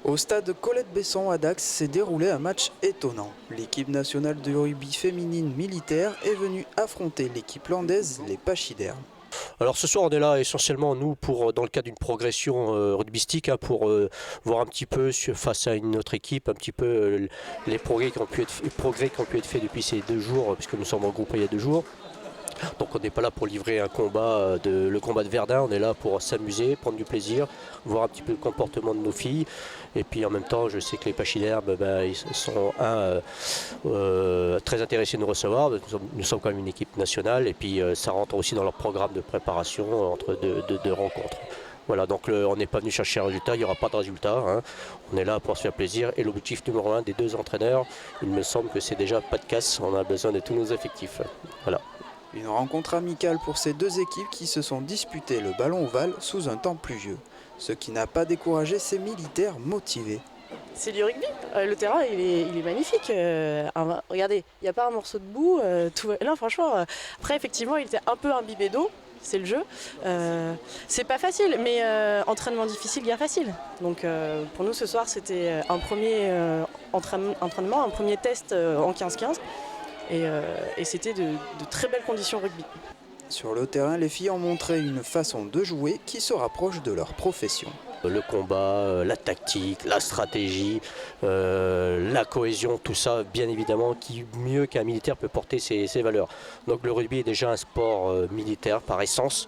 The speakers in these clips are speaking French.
Au stade Colette-Besson à Dax s'est déroulé un match étonnant. L'équipe nationale de rugby féminine militaire est venue affronter l'équipe landaise, les Pachydermes. Alors ce soir on est là essentiellement nous pour dans le cadre d'une progression rugbystique pour voir un petit peu face à une autre équipe un petit peu les progrès qui ont pu être faits depuis ces 2 jours puisque nous sommes regroupés il y a 2 jours. Donc on n'est pas là pour livrer un combat, le combat de Verdun, on est là pour s'amuser, prendre du plaisir, voir un petit peu le comportement de nos filles. Et puis en même temps, je sais que les Pachydermes, ils sont très intéressés de nous recevoir. Nous sommes quand même une équipe nationale et puis ça rentre aussi dans leur programme de préparation entre deux rencontres. Voilà, donc on n'est pas venu chercher un résultat, il n'y aura pas de résultat, hein. On est là pour se faire plaisir et l'objectif numéro 1 des 2 entraîneurs, il me semble que c'est déjà pas de casse, on a besoin de tous nos effectifs. Voilà. Une rencontre amicale pour ces deux équipes qui se sont disputées le ballon ovale sous un temps pluvieux. Ce qui n'a pas découragé ces militaires motivés. C'est du rugby, le terrain il est magnifique. Regardez, il n'y a pas un morceau de boue. Là franchement, après effectivement il était un peu imbibé d'eau, c'est le jeu. C'est pas facile, mais entraînement difficile, bien facile. Donc pour nous ce soir c'était un premier entraînement, un premier test en 15-15. Et c'était de très belles conditions rugby. Sur le terrain, les filles ont montré une façon de jouer qui se rapproche de leur profession. Le combat, la tactique, la stratégie, la cohésion, tout ça, bien évidemment, qui mieux qu'un militaire peut porter ses valeurs. Donc le rugby est déjà un sport militaire par essence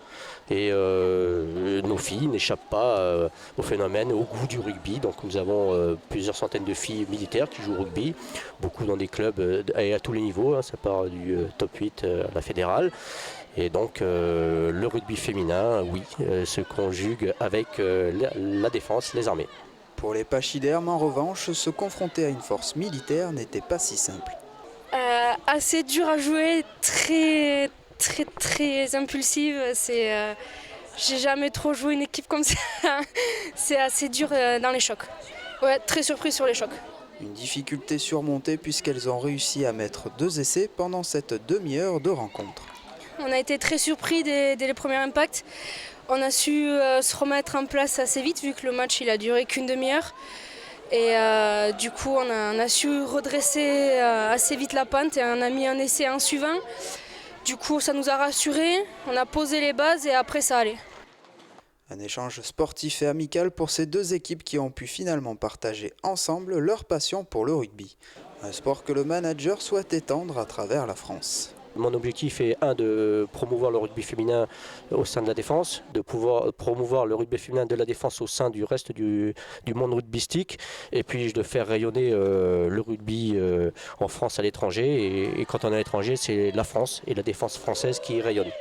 et nos filles n'échappent pas au phénomène, au goût du rugby. Donc nous avons plusieurs centaines de filles militaires qui jouent au rugby, beaucoup dans des clubs et à tous les niveaux, hein, ça part du top 8 à la fédérale. Et donc le rugby féminin, oui, se conjugue avec la défense, les armées. Pour les Pachydermes, en revanche, se confronter à une force militaire n'était pas si simple. Assez dur à jouer, très impulsive. J'ai jamais trop joué une équipe comme ça. C'est assez dur dans les chocs. Ouais, très surprise sur les chocs. Une difficulté surmontée puisqu'elles ont réussi à mettre 2 essais pendant cette demi-heure de rencontre. On a été très surpris dès les premiers impacts. On a su se remettre en place assez vite vu que le match il a duré qu'une demi-heure. Et du coup on a su redresser assez vite la pente et on a mis un essai en suivant. Du coup ça nous a rassurés, on a posé les bases et après ça allait. Un échange sportif et amical pour ces deux équipes qui ont pu finalement partager ensemble leur passion pour le rugby. Un sport que le manager souhaite étendre à travers la France. Mon objectif est de promouvoir le rugby féminin au sein de la défense, de pouvoir promouvoir le rugby féminin de la défense au sein du reste du monde rugbystique, et puis de faire rayonner le rugby en France à l'étranger. Et quand on est à l'étranger, c'est la France et la défense française qui rayonne.